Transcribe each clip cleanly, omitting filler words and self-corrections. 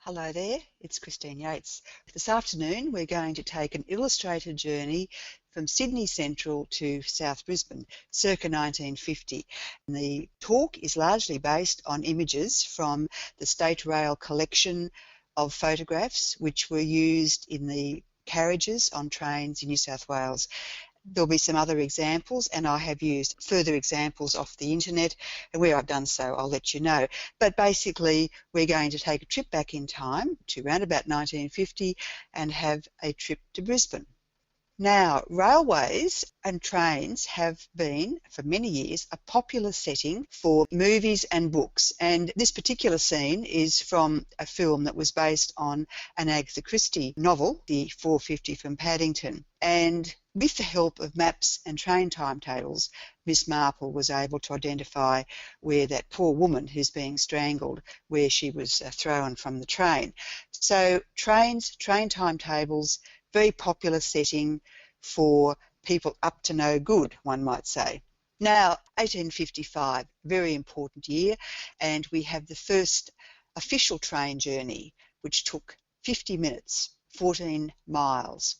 Hello there, it's Christine Yeats. This afternoon we're going to take an illustrated journey from Sydney Central to South Brisbane, circa 1950. And the talk is largely based on images from the State Rail collection of photographs which were used in the carriages on trains in New South Wales. There'll be some other examples, and I have used further examples off the internet, and where I've done so I'll let you know. But basically we're going to take a trip back in time to around about 1950 and have a trip to Brisbane. Now, railways and trains have been, for many years, a popular setting for movies and books. And this particular scene is from a film that was based on an Agatha Christie novel, The 450 from Paddington. And with the help of maps and train timetables, Miss Marple was able to identify where that poor woman who's being strangled, where she was thrown from the train. So trains, train timetables, very popular setting for people up to no good, one might say. Now, 1855, very important year, and we have the first official train journey, which took 50 minutes, 14 miles,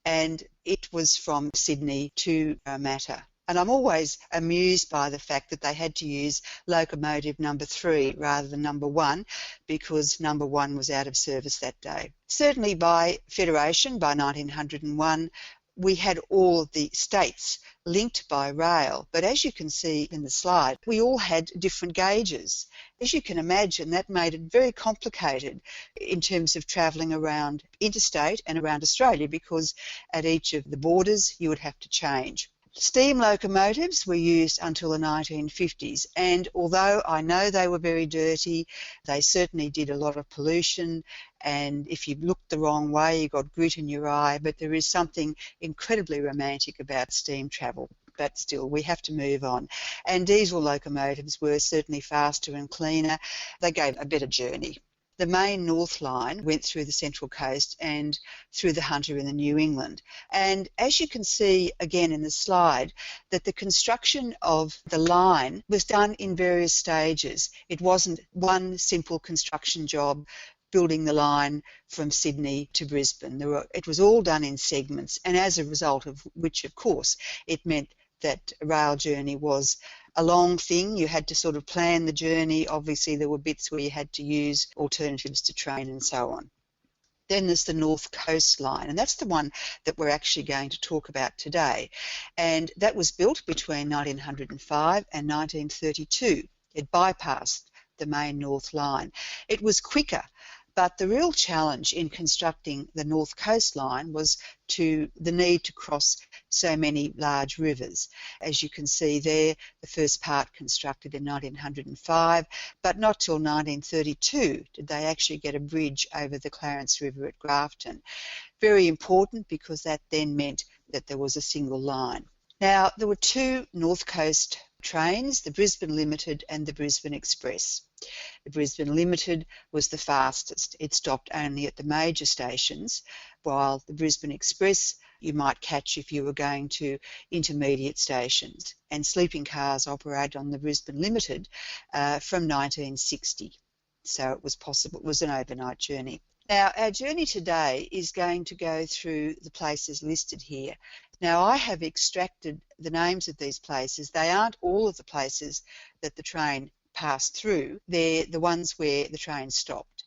and it was from Sydney to Parramatta. And I'm always amused by the fact that they had to use locomotive number 3 rather than number 1 because number 1 was out of service that day. Certainly by Federation, by 1901, we had all of the states linked by rail, but as you can see in the slide, we all had different gauges. As you can imagine, that made it very complicated in terms of travelling around interstate and around Australia, because at each of the borders you would have to change. Steam locomotives were used until the 1950s, and although I know they were very dirty, they certainly did a lot of pollution, and if you looked the wrong way you got grit in your eye, but there is something incredibly romantic about steam travel. But still, we have to move on. And diesel locomotives were certainly faster and cleaner. They gave a better journey. The main North Line went through the Central Coast and through the Hunter in the New England. And as you can see again in the slide, that the construction of the line was done in various stages. It wasn't one simple construction job building the line from Sydney to Brisbane. It was all done in segments, and as a result of which, of course, it meant that a rail journey was a long thing. You had to sort of plan the journey. Obviously there were bits where you had to use alternatives to train and so on. Then there's the North Coast Line, and that's the one that we're actually going to talk about today. And that was built between 1905 and 1932. It bypassed the main North Line. It was quicker, but the real challenge in constructing the North Coast Line was the need to cross so many large rivers. As you can see there, the first part constructed in 1905, but not till 1932 did they actually get a bridge over the Clarence River at Grafton. Very important, because that then meant that there was a single line. Now, there were two North Coast trains, the Brisbane Limited and the Brisbane Express. The Brisbane Limited was the fastest. It stopped only at the major stations, while the Brisbane Express you might catch if you were going to intermediate stations. And sleeping cars operated on the Brisbane Limited from 1960. So it was possible, it was an overnight journey. Now, our journey today is going to go through the places listed here. Now, I have extracted the names of these places. They aren't all of the places that the train passed through. They're the ones where the train stopped.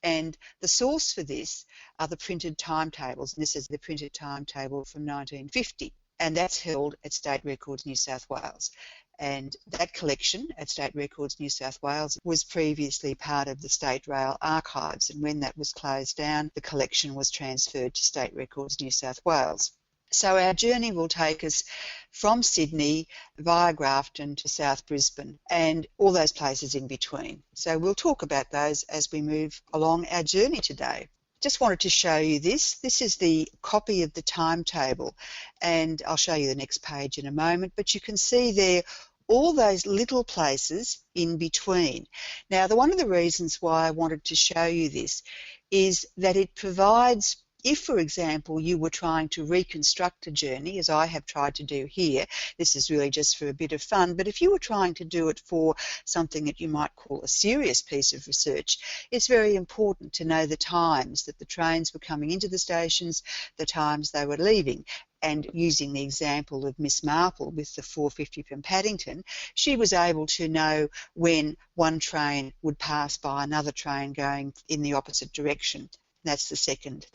And the source for this are the printed timetables. And this is the printed timetable from 1950. And that's held at State Records New South Wales. And that collection at State Records New South Wales was previously part of the State Rail Archives, and when that was closed down, the collection was transferred to State Records New South Wales. So our journey will take us from Sydney via Grafton to South Brisbane and all those places in between. So we'll talk about those as we move along our journey today. Just wanted to show you this. This is the copy of the timetable, and I'll show you the next page in a moment, but you can see there all those little places in between. Now, one of the reasons why I wanted to show you this is that it provides If, for example, you were trying to reconstruct a journey, as I have tried to do here, this is really just for a bit of fun, but if you were trying to do it for something that you might call a serious piece of research, it's very important to know the times that the trains were coming into the stations, the times they were leaving. And using the example of Miss Marple with the 4:50 from Paddington, she was able to know when one train would pass by another train going in the opposite direction. That's the second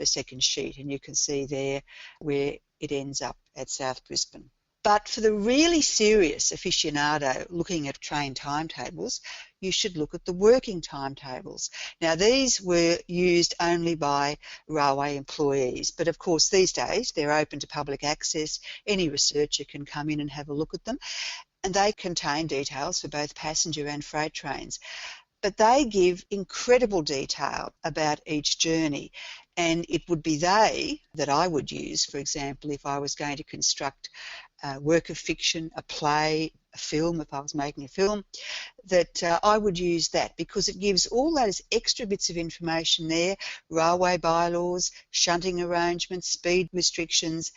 sheet, and you can see there where it ends up at South Brisbane. But for the really serious aficionado looking at train timetables, you should look at the working timetables. Now, these were used only by railway employees, but of course these days they're open to public access. Any researcher can come in and have a look at them, and they contain details for both passenger and freight trains. But they give incredible detail about each journey, and it would be they that I would use, for example, if I was going to construct a work of fiction, a play, a film, if I was making a film, that I would use that because it gives all those extra bits of information there, railway bylaws, shunting arrangements, speed restrictions,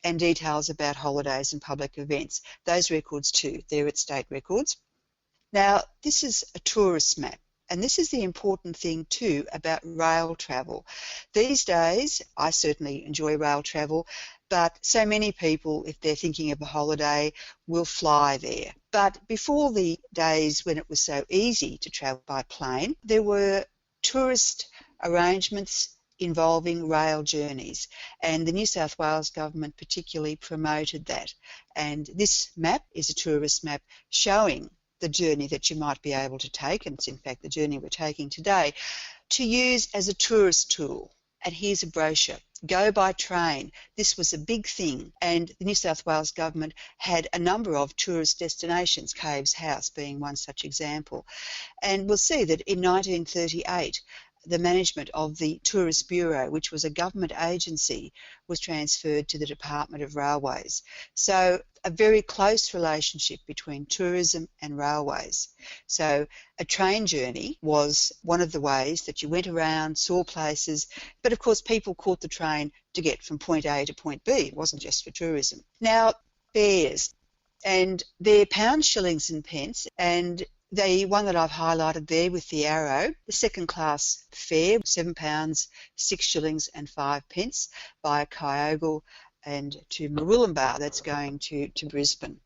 and details about holidays and public events. Those records too, they're at State Records. Now, this is a tourist map, and this is the important thing too about rail travel. These days, I certainly enjoy rail travel, but so many people, if they're thinking of a holiday, will fly there. But before the days when it was so easy to travel by plane, there were tourist arrangements involving rail journeys, and the New South Wales government particularly promoted that. And this map is a tourist map showing the journey that you might be able to take, and it's in fact the journey we're taking today, to use as a tourist tool. And here's a brochure. Go by train. This was a big thing, and the New South Wales government had a number of tourist destinations, Caves House being one such example. And we'll see that in 1938, the management of the Tourist Bureau, which was a government agency, was transferred to the Department of Railways. So a very close relationship between tourism and railways. So a train journey was one of the ways that you went around, saw places, but of course people caught the train to get from point A to point B. It wasn't just for tourism. Now, fares, and they're pounds, shillings and pence, and the one that I've highlighted there with the arrow, the second class fare, £7, 6 shillings and 5 pence via Kyogle and to Murwillumbah, that's going to Brisbane.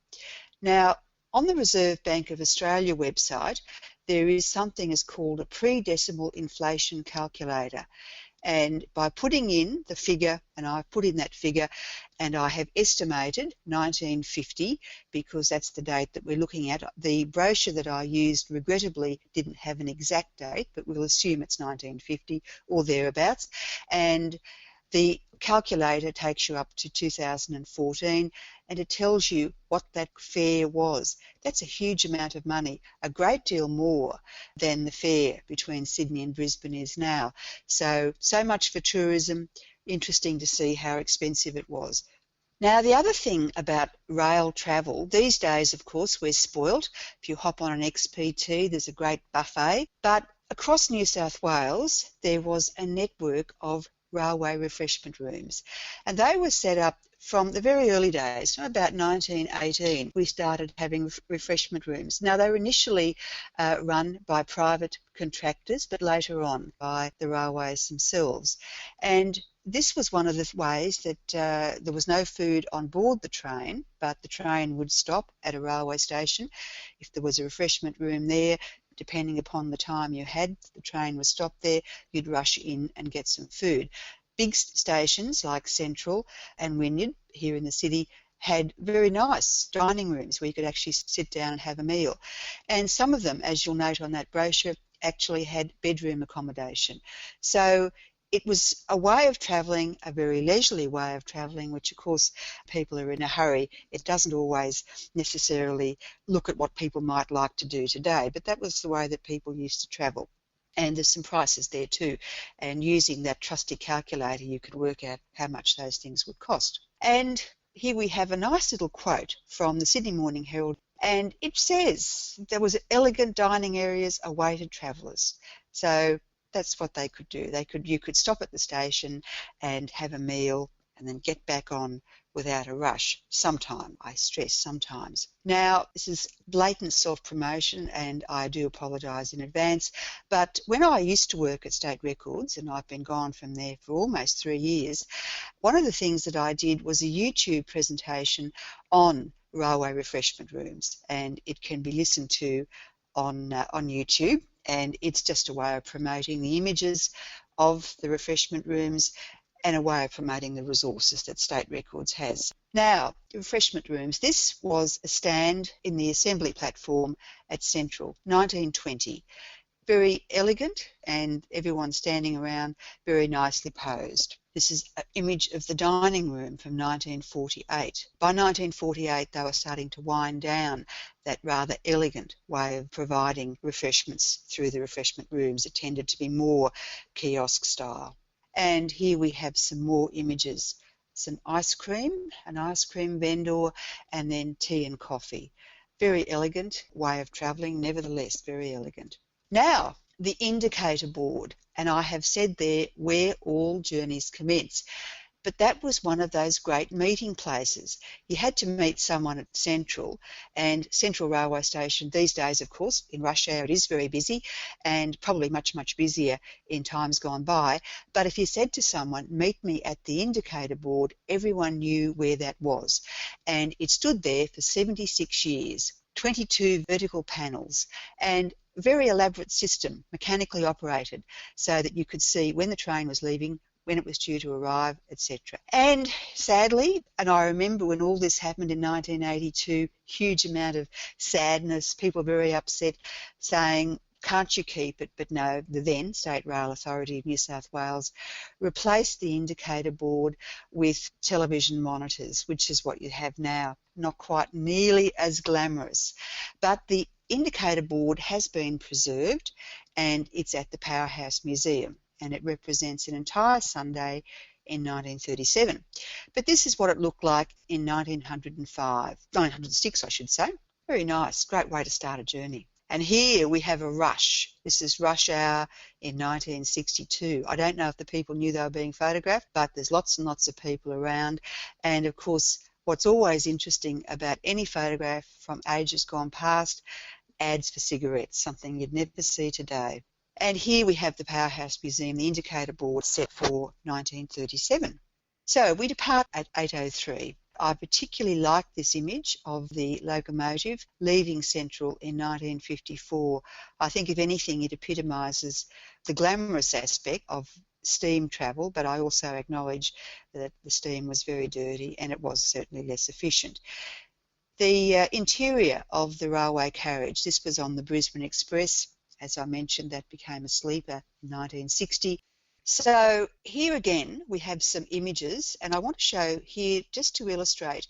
Now, on the Reserve Bank of Australia website, there is something as called a pre-decimal inflation calculator. And by putting in the figure, and I've put in that figure, and I have estimated 1950 because that's the date that we're looking at. The brochure that I used regrettably didn't have an exact date, but we'll assume it's 1950 or thereabouts. And the calculator takes you up to 2014, and it tells you what that fare was. That's a huge amount of money, a great deal more than the fare between Sydney and Brisbane is now. So much for tourism. Interesting to see how expensive it was. Now, the other thing about rail travel, these days, of course, we're spoilt. If you hop on an XPT, there's a great buffet. But across New South Wales, there was a network of railway refreshment rooms, and they were set up from the very early days. From about 1918 we started having refreshment rooms. Now, they were initially run by private contractors, but later on by the railways themselves. And this was one of the ways that there was no food on board the train, but the train would stop at a railway station. If there was a refreshment room there, depending upon the time you had, the train was stopped there, you'd rush in and get some food. Big stations like Central and Wynyard here in the city had very nice dining rooms where you could actually sit down and have a meal. And some of them, as you'll note on that brochure, actually had bedroom accommodation. So it was a way of travelling, a very leisurely way of travelling, which of course people are in a hurry. It doesn't always necessarily look at what people might like to do today, but that was the way that people used to travel. And there's some prices there too. And using that trusty calculator, you could work out how much those things would cost. And here we have a nice little quote from the Sydney Morning Herald, and it says there was elegant dining areas awaited travellers. So that's what they could do. You could stop at the station and have a meal and then get back on without a rush. Sometime, I stress, sometimes. Now, this is blatant self-promotion, and I do apologise in advance, but when I used to work at State Records, and I've been gone from there for almost 3 years, one of the things that I did was a YouTube presentation on railway refreshment rooms, and it can be listened to on YouTube, and it's just a way of promoting the images of the refreshment rooms and a way of promoting the resources that State Records has. Now, the refreshment rooms, this was a stand in the assembly platform at Central, 1920. Very elegant, and everyone standing around very nicely posed. This is an image of the dining room from 1948. By 1948, they were starting to wind down that rather elegant way of providing refreshments through the refreshment rooms. It tended to be more kiosk style. And here we have some more images. Some ice cream, an ice cream vendor, and then tea and coffee. Very elegant way of travelling, nevertheless very elegant. Now, the indicator board, and I have said there where all journeys commence, but that was one of those great meeting places. You had to meet someone at Central, and Central Railway Station these days, of course, in rush hour it is very busy, and probably much, much busier in times gone by, but if you said to someone, meet me at the indicator board, everyone knew where that was, and it stood there for 76 years, 22 vertical panels, and very elaborate system, mechanically operated, so that you could see when the train was leaving, when it was due to arrive, etc. And sadly, and I remember when all this happened in 1982, huge amount of sadness, people very upset, saying, can't you keep it? But no, the then State Rail Authority of New South Wales replaced the indicator board with television monitors, which is what you have now. Not quite nearly as glamorous, but the indicator board has been preserved, and it's at the Powerhouse Museum, and it represents an entire Sunday in 1937. But this is what it looked like in 1906, I should say. Very nice, great way to start a journey. And here we have a rush. This is rush hour in 1962. I don't know if the people knew they were being photographed, but there's lots and lots of people around. And of course, what's always interesting about any photograph from ages gone past, ads for cigarettes, something you'd never see today. And here we have the Powerhouse Museum, the indicator board set for 1937. So we depart at 8:03. I particularly like this image of the locomotive leaving Central in 1954. I think, if anything, it epitomises the glamorous aspect of steam travel, but I also acknowledge that the steam was very dirty and it was certainly less efficient. The interior of the railway carriage, this was on the Brisbane Express. As I mentioned, that became a sleeper in 1960. So here again we have some images, and I want to show here just to illustrate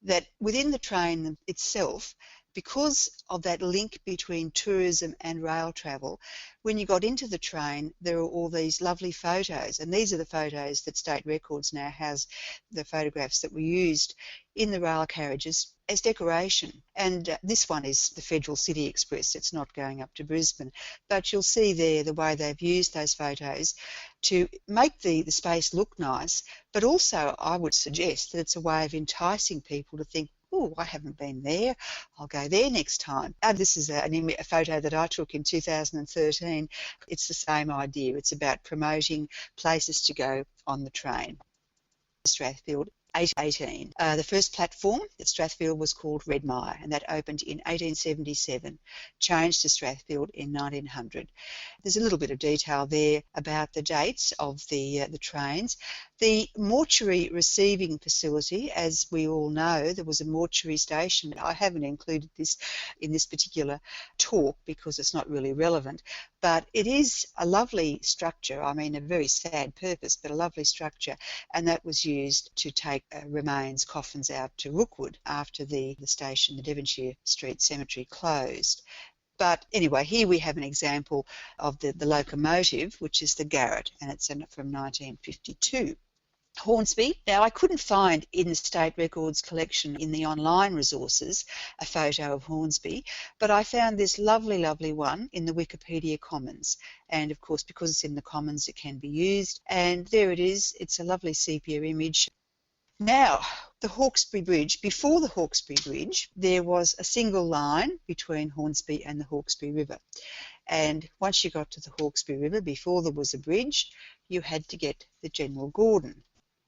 that within the train itself, because of that link between tourism and rail travel, when you got into the train there are all these lovely photos, and these are the photos that State Records now has, the photographs that were used in the rail carriages as decoration. And this one is the Federal City Express. It's not going up to Brisbane, but you'll see there the way they've used those photos to make the space look nice, but also I would suggest that it's a way of enticing people to think, oh, I haven't been there, I'll go there next time. And this is a photo that I took in 2013. It's the same idea. It's about promoting places to go on the train. Strathfield, 818. The first platform at Strathfield was called Redmire, and that opened in 1877, changed to Strathfield in 1900. There's a little bit of detail there about the dates of the trains. The mortuary receiving facility, as we all know, there was a mortuary station. I haven't included this in this particular talk because it's not really relevant, but it is a lovely structure. I mean, a very sad purpose, but a lovely structure, and that was used to take remains, coffins out to Rookwood after the station, the Devonshire Street Cemetery, closed. But anyway, here we have an example of the locomotive, which is the Garratt, and it's from 1952. Hornsby. Now, I couldn't find in the State Records collection in the online resources a photo of Hornsby, but I found this lovely, lovely one in the Wikipedia Commons. And of course, because it's in the Commons, it can be used. And there it is. It's a lovely sepia image. Now, the Hawkesbury Bridge. Before the Hawkesbury Bridge, there was a single line between Hornsby and the Hawkesbury River. And once you got to the Hawkesbury River, before there was a bridge, you had to get the General Gordon.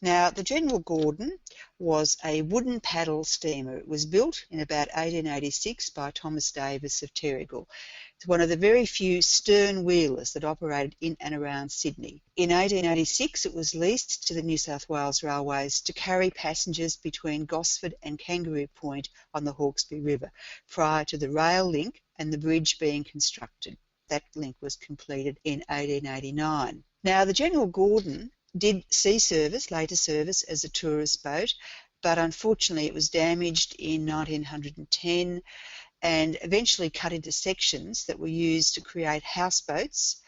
Now, the General Gordon was a wooden paddle steamer. It was built in about 1886 by Thomas Davis of Terrigal. It's one of the very few stern wheelers that operated in and around Sydney. In 1886, it was leased to the New South Wales Railways to carry passengers between Gosford and Kangaroo Point on the Hawkesbury River, prior to the rail link and the bridge being constructed. That link was completed in 1889. Now, the General Gordon did sea service, later service as a tourist boat, but unfortunately it was damaged in 1910 and eventually cut into sections that were used to create houseboats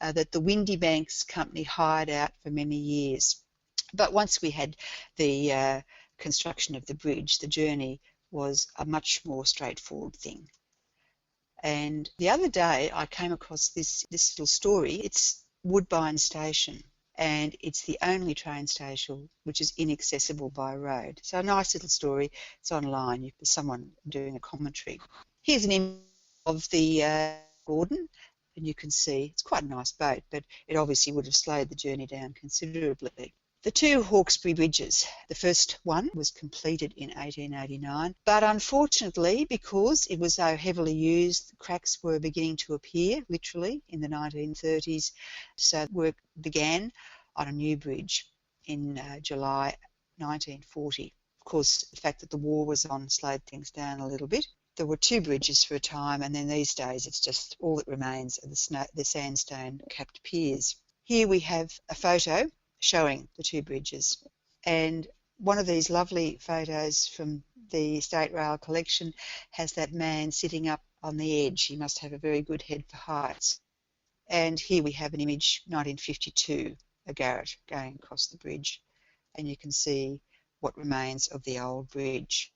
that the Windy Banks Company hired out for many years. But once we had the construction of the bridge, the journey was a much more straightforward thing. And the other day I came across this little story. It's Woodbine Station, and it's the only train station which is inaccessible by road. So a nice little story. It's online. There's someone doing a commentary. Here's an image of the Gordon, and you can see it's quite a nice boat, but it obviously would have slowed the journey down considerably. The two Hawkesbury bridges, the first one was completed in 1889, but unfortunately, because it was so heavily used, cracks were beginning to appear, literally, in the 1930s, so work began on a new bridge in July 1940. Of course, the fact that the war was on slowed things down a little bit. There were two bridges for a time, and then these days it's just all that remains are the sandstone-capped piers. Here we have a photo showing the two bridges, and one of these lovely photos from the State Rail collection has that man sitting up on the edge. He must have a very good head for heights. And here we have an image, 1952, a Garrett going across the bridge, and you can see what remains of the old bridge.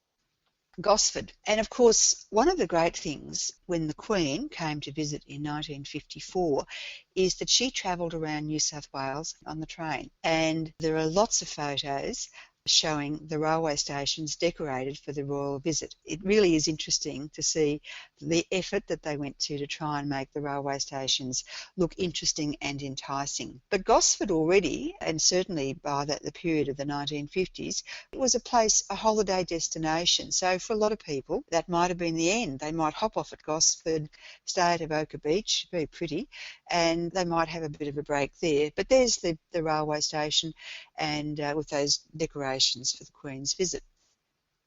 Gosford. And of course, one of the great things when the Queen came to visit in 1954 is that she travelled around New South Wales on the train. And there are lots of photos showing the railway stations decorated for the royal visit. It really is interesting to see the effort that they went to try and make the railway stations look interesting and enticing. But Gosford already, and certainly by the period of the 1950s, it was a place, a holiday destination. So for a lot of people, that might have been the end. They might hop off at Gosford, stay at Avoca Beach, very pretty, and they might have a bit of a break there. But there's the railway station, and with those decorations for the Queen's visit.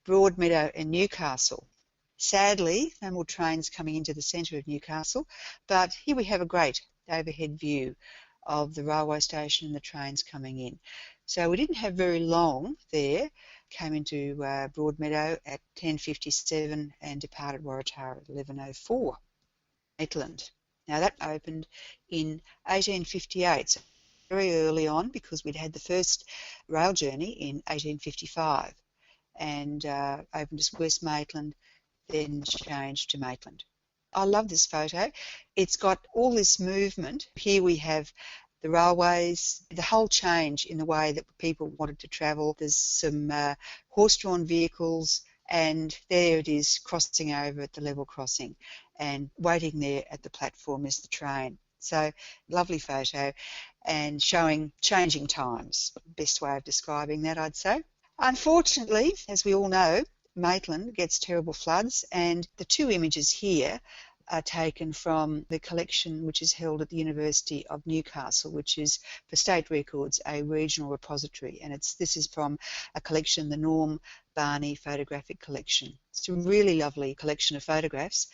Broadmeadow and Newcastle. Sadly, no more trains coming into the centre of Newcastle, but here we have a great overhead view of the railway station and the trains coming in. So we didn't have very long there. Came into Broadmeadow at 10:57 and departed Waratah at 11:04. Maitland. Now that opened in 1858. So very early on, because we'd had the first rail journey in 1855 and opened as West Maitland, then changed to Maitland. I love this photo. It's got all this movement. Here we have the railways, the whole change in the way that people wanted to travel. There's some horse-drawn vehicles, and there it is crossing over at the level crossing, and waiting there at the platform is the train. So lovely photo and showing changing times. Best way of describing that, I'd say. Unfortunately, as we all know, Maitland gets terrible floods, and the two images here are taken from the collection which is held at the University of Newcastle, which is for State Records a regional repository, and this is from a collection, the Norm Barney Photographic Collection. It's a really lovely collection of photographs.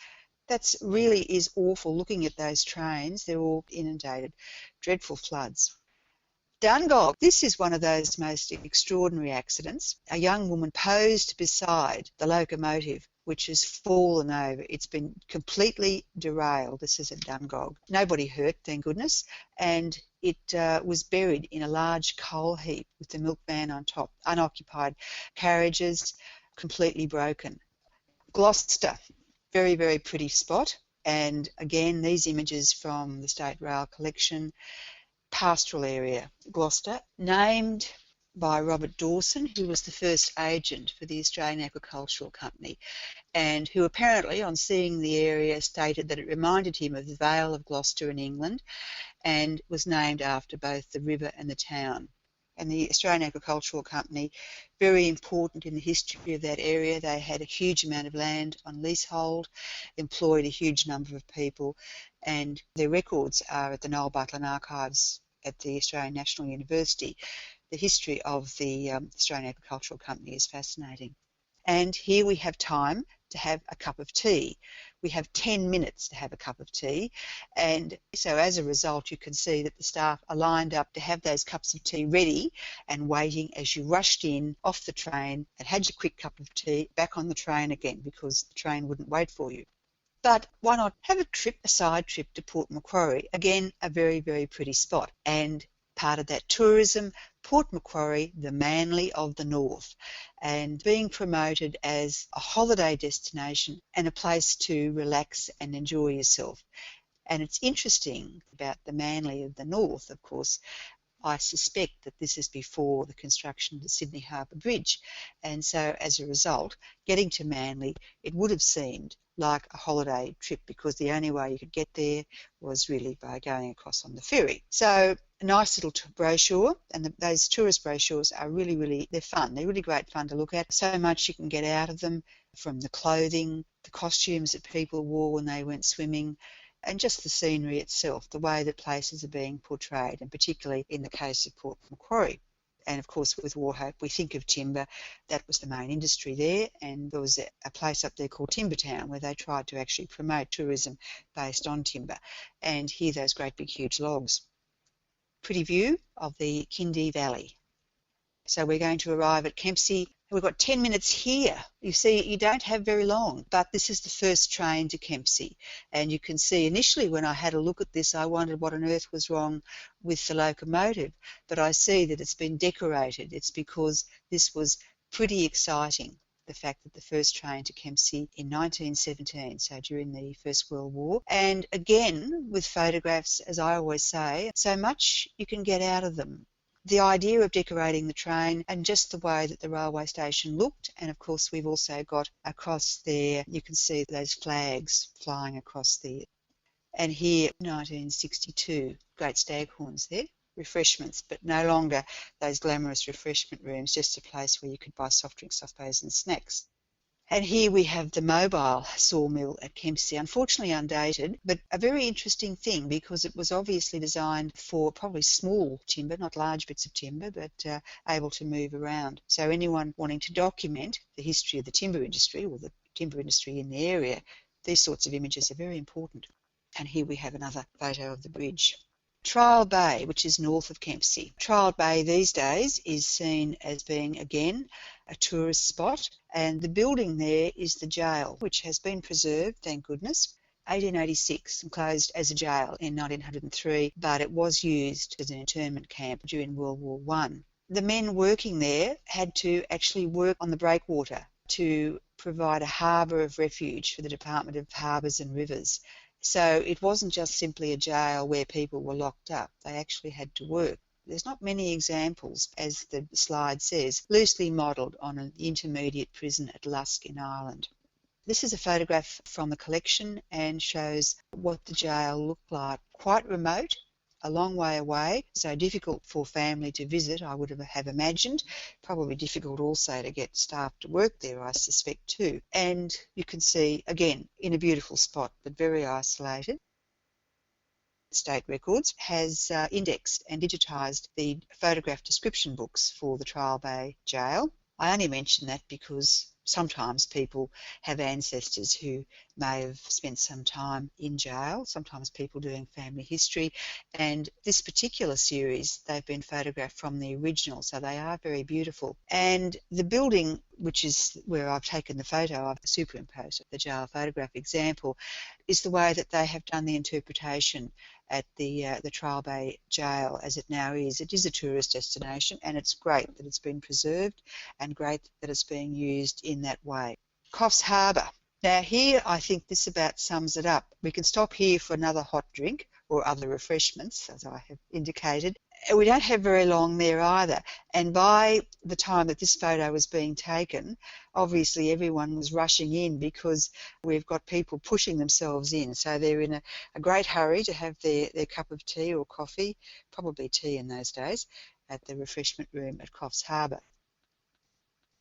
That's really is awful looking at those trains. They're all inundated. Dreadful floods. Dungog. This is one of those most extraordinary accidents. A young woman posed beside the locomotive which has fallen over. It's been completely derailed. This is at Dungog. Nobody hurt, thank goodness. And it was buried in a large coal heap with the milkman on top, unoccupied carriages, completely broken. Gloucester, very, very pretty spot. And again, these images from the State Rail collection. Pastoral area, Gloucester, named by Robert Dawson, who was the first agent for the Australian Agricultural Company, and who apparently, on seeing the area, stated that it reminded him of the Vale of Gloucester in England and was named after both the river and the town. And the Australian Agricultural Company, very important in the history of that area. They had a huge amount of land on leasehold, employed a huge number of people, and their records are at the Noel Butlin Archives at the Australian National University. The history of the Australian Agricultural Company is fascinating. And here we have time to have a cup of tea. We have 10 minutes to have a cup of tea, and so as a result you can see that the staff are lined up to have those cups of tea ready and waiting as you rushed in off the train and had your quick cup of tea back on the train again, because the train wouldn't wait for you. But why not have a side trip to Port Macquarie? Again, a very, very pretty spot, and part of that tourism, Port Macquarie, the Manly of the North, and being promoted as a holiday destination and a place to relax and enjoy yourself. And it's interesting about the Manly of the North, of course, I suspect that this is before the construction of the Sydney Harbour Bridge, and so as a result, getting to Manly, it would have seemed like a holiday trip, because the only way you could get there was really by going across on the ferry. So a nice little brochure, and those tourist brochures are really, they're fun. They're really great fun to look at. So much you can get out of them, from the clothing, the costumes that people wore when they went swimming, and just the scenery itself, the way that places are being portrayed, and particularly in the case of Port Macquarie. And of course, with Wauchope, we think of timber. That was the main industry there, and there was a place up there called Timbertown where they tried to actually promote tourism based on timber. And here, those great big huge logs. Pretty view of the Kindy Valley. So we're going to arrive at Kempsey. We've got 10 minutes here. You see, you don't have very long, but this is the first train to Kempsey. And you can see initially when I had a look at this, I wondered what on earth was wrong with the locomotive. But I see that it's been decorated. It's because this was pretty exciting, the fact that the first train to Kempsey in 1917, so during the First World War. And again, with photographs, as I always say, so much you can get out of them. The idea of decorating the train and just the way that the railway station looked, and of course we've also got across there, you can see those flags flying across there. And here, 1962, great staghorns there, refreshments, but no longer those glamorous refreshment rooms, just a place where you could buy soft drinks, I suppose, and snacks. And here we have the mobile sawmill at Kempsey, unfortunately undated, but a very interesting thing, because it was obviously designed for probably small timber, not large bits of timber, but able to move around. So anyone wanting to document the history of the timber industry, or the timber industry in the area, these sorts of images are very important. And here we have another photo of the bridge. Trial Bay, which is north of Kempsey. Trial Bay these days is seen as being, again, a tourist spot, and the building there is the jail, which has been preserved, thank goodness. 1886 and closed as a jail in 1903, but it was used as an internment camp during World War I. The men working there had to actually work on the breakwater to provide a harbour of refuge for the Department of Harbours and Rivers. So it wasn't just simply a jail where people were locked up. They actually had to work. There's not many examples, as the slide says, loosely modelled on an intermediate prison at Lusk in Ireland. This is a photograph from the collection and shows what the jail looked like. Quite remote, a long way away, so difficult for family to visit, I would have imagined. Probably difficult also to get staff to work there, I suspect too. And you can see, again, in a beautiful spot, but very isolated. State Records has indexed and digitised the photograph description books for the Trial Bay Jail. I only mention that because sometimes people have ancestors who may have spent some time in jail, sometimes people doing family history, and this particular series, they've been photographed from the original, so they are very beautiful. And the building, which is where I've taken the photo, I've superimposed the jail photograph example, is the way that they have done the interpretation at the Trial Bay Jail as it now is. It is a tourist destination, and it's great that it's been preserved and great that it's being used in that way. Coffs Harbour. Now here I think this about sums it up. We can stop here for another hot drink or other refreshments, as I have indicated. We don't have very long there either, and by the time that this photo was being taken, obviously everyone was rushing in because we've got people pushing themselves in, so they're in a great hurry to have their cup of tea or coffee, probably tea in those days, at the refreshment room at Coffs Harbour.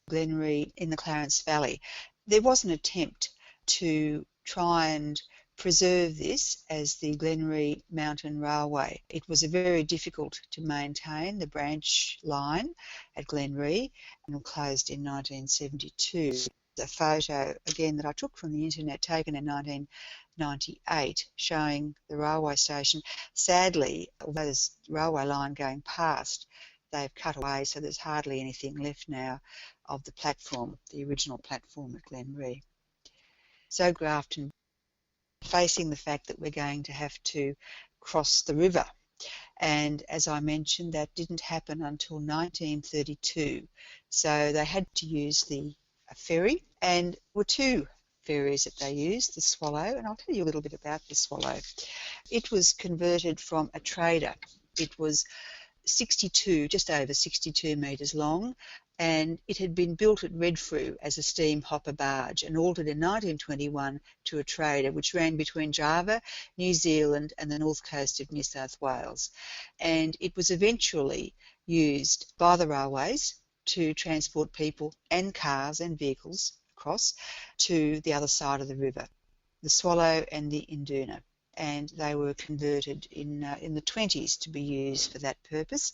Glenree in the Clarence Valley. There was an attempt to try and preserve this as the Glenree Mountain Railway. It was very difficult to maintain the branch line at Glenree and closed in 1972. A photo again that I took from the internet taken in 1998 showing the railway station. Sadly, although there's a railway line going past, they've cut away, so there's hardly anything left now of the platform, the original platform at Glenree. So Grafton, facing the fact that we're going to have to cross the river. And as I mentioned, that didn't happen until 1932. So they had to use the ferry, and there were two ferries that they used, the Swallow, and I'll tell you a little bit about the Swallow. It was converted from a trader. It was 62, just over 62 metres long, and it had been built at Redfrew as a steam hopper barge and altered in 1921 to a trader which ran between Java, New Zealand and the north coast of New South Wales. And it was eventually used by the railways to transport people and cars and vehicles across to the other side of the river, the Swallow and the Induna. And they were converted in the 20s to be used for that purpose.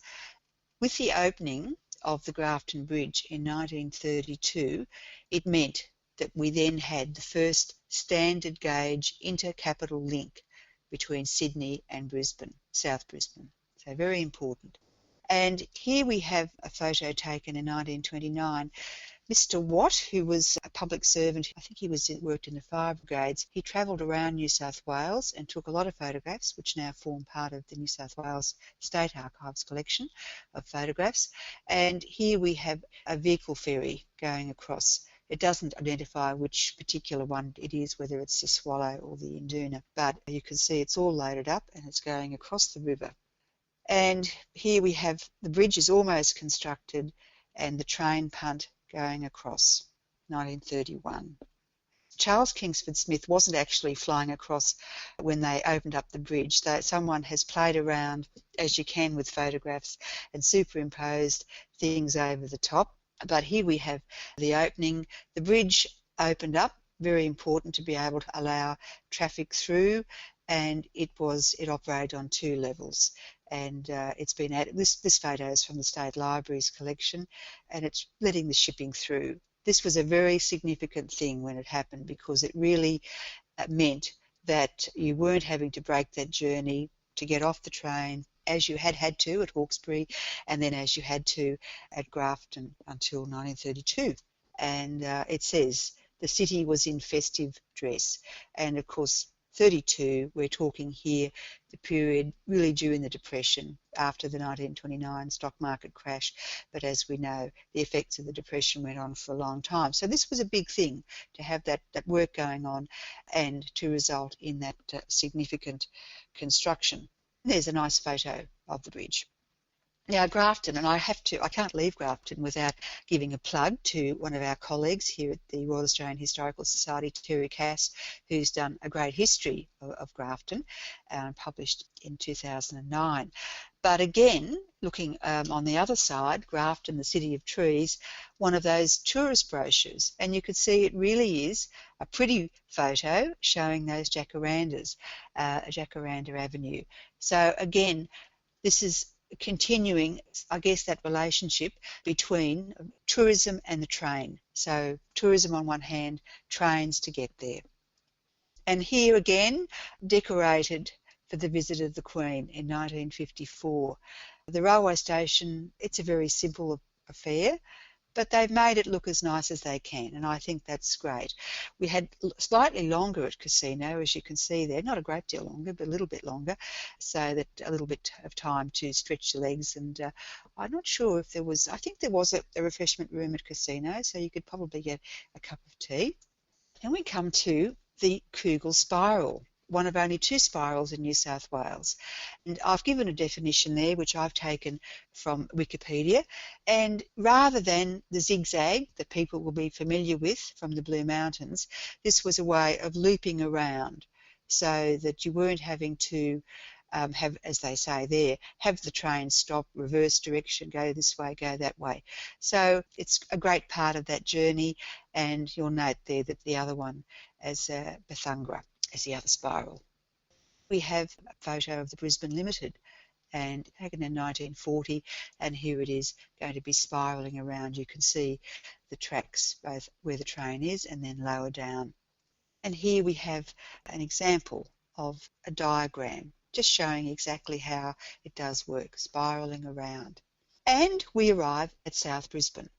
With the opening of the Grafton Bridge in 1932, it meant that we then had the first standard gauge intercapital link between Sydney and Brisbane, South Brisbane. So very important. And here we have a photo taken in 1929. Mr. Watt, who was a public servant, I think he worked in the fire brigades, he travelled around New South Wales and took a lot of photographs, which now form part of the New South Wales State Archives collection of photographs. And here we have a vehicle ferry going across. It doesn't identify which particular one it is, whether it's the Swallow or the Induna, but you can see it's all loaded up and it's going across the river. And here we have the bridge is almost constructed and the train punt going across, 1931. Charles Kingsford Smith wasn't actually flying across when they opened up the bridge. Someone has played around, as you can with photographs, and superimposed things over the top. But here we have the opening. The bridge opened up, very important to be able to allow traffic through, and it operated on two levels. And it's been added. This photo is from the State Library's collection, and it's letting the shipping through. This was a very significant thing when it happened because it really meant that you weren't having to break that journey to get off the train as you had to at Hawkesbury and then as you had to at Grafton until 1932. And it says the city was in festive dress. And of course, 32, we're talking here the period really during the Depression after the 1929 stock market crash, but as we know the effects of the Depression went on for a long time. So this was a big thing to have that work going on and to result in that significant construction. There's a nice photo of the bridge. Now Grafton, and I can't leave Grafton without giving a plug to one of our colleagues here at the Royal Australian Historical Society, Terry Cass, who's done a great history of Grafton, published in 2009. But again, looking on the other side, Grafton, the City of Trees, one of those tourist brochures, and you can see it really is a pretty photo showing those jacarandas, Jacaranda Avenue. So again, this is continuing, I guess, that relationship between tourism and the train. So tourism on one hand, trains to get there. And here again, decorated for the visit of the Queen in 1954. The railway station, it's a very simple affair, but they've made it look as nice as they can, and I think that's great. We had slightly longer at Casino, as you can see there, not a great deal longer, but a little bit longer, so that a little bit of time to stretch the legs. And I'm not sure if there was, I think there was a refreshment room at Casino, so you could probably get a cup of tea. Then we come to the Kugel spiral, one of only 2 spirals in New South Wales. And I've given a definition there, which I've taken from Wikipedia. And rather than the zigzag that people will be familiar with from the Blue Mountains, this was a way of looping around so that you weren't having to have, as they say there, have the train stop, reverse direction, go this way, go that way. So it's a great part of that journey, and you'll note there that the other one as Bethungra as the other spiral. We have a photo of the Brisbane Limited, and taken in 1940, and here it is going to be spiralling around. You can see the tracks, both where the train is and then lower down. And here we have an example of a diagram, just showing exactly how it does work, spiralling around. And we arrive at South Brisbane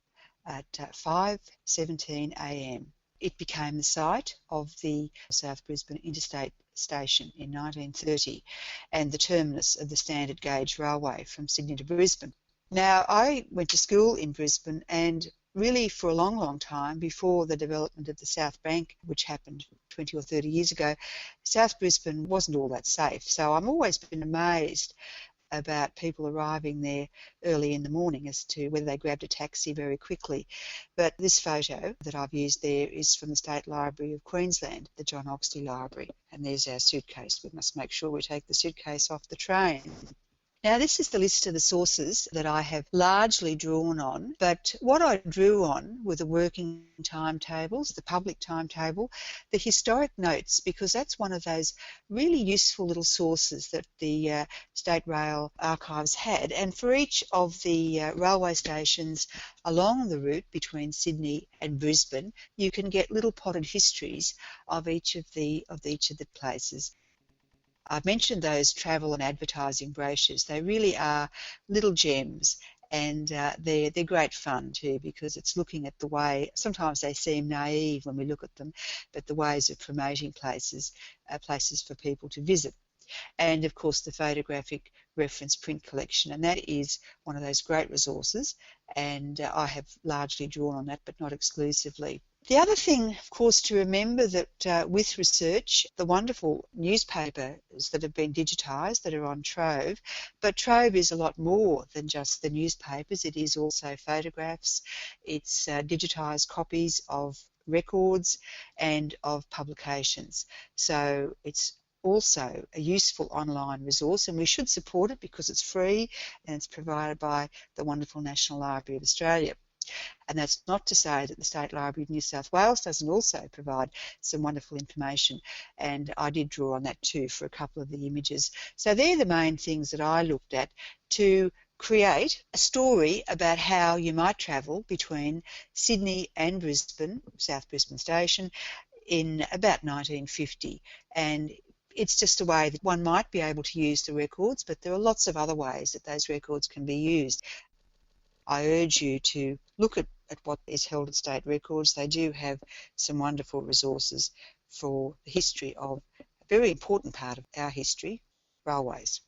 at 5:17 a.m. It became the site of the South Brisbane Interstate Station in 1930 and the terminus of the standard gauge railway from Sydney to Brisbane. Now, I went to school in Brisbane, and really for a long, long time before the development of the South Bank, which happened 20 or 30 years ago, South Brisbane wasn't all that safe. So I've always been amazed about people arriving there early in the morning as to whether they grabbed a taxi very quickly. But this photo that I've used there is from the State Library of Queensland, the John Oxley Library. And there's our suitcase. We must make sure we take the suitcase off the train. Now, this is the list of the sources that I have largely drawn on, but what I drew on were the working timetables, the public timetable, the historic notes, because that's one of those really useful little sources that the State Rail Archives had. And for each of the railway stations along the route between Sydney and Brisbane, you can get little potted histories of each of the places. I've mentioned those travel and advertising brochures. They really are little gems, and they're great fun too, because it's looking at the way, sometimes they seem naive when we look at them, but the ways of promoting places for people to visit. And of course the photographic reference print collection, and that is one of those great resources, and I have largely drawn on that, but not exclusively. The other thing, of course, to remember that with research, the wonderful newspapers that have been digitised that are on Trove, but Trove is a lot more than just the newspapers. It is also photographs, it's digitised copies of records and of publications. So it's also a useful online resource, and we should support it because it's free and it's provided by the wonderful National Library of Australia. And that's not to say that the State Library of New South Wales doesn't also provide some wonderful information, and I did draw on that too for a couple of the images. So they're the main things that I looked at to create a story about how you might travel between Sydney and Brisbane, South Brisbane Station, in about 1950. And it's just a way that one might be able to use the records, but there are lots of other ways that those records can be used. I urge you to look at what is held at State Records. They do have some wonderful resources for the history of a very important part of our history, railways.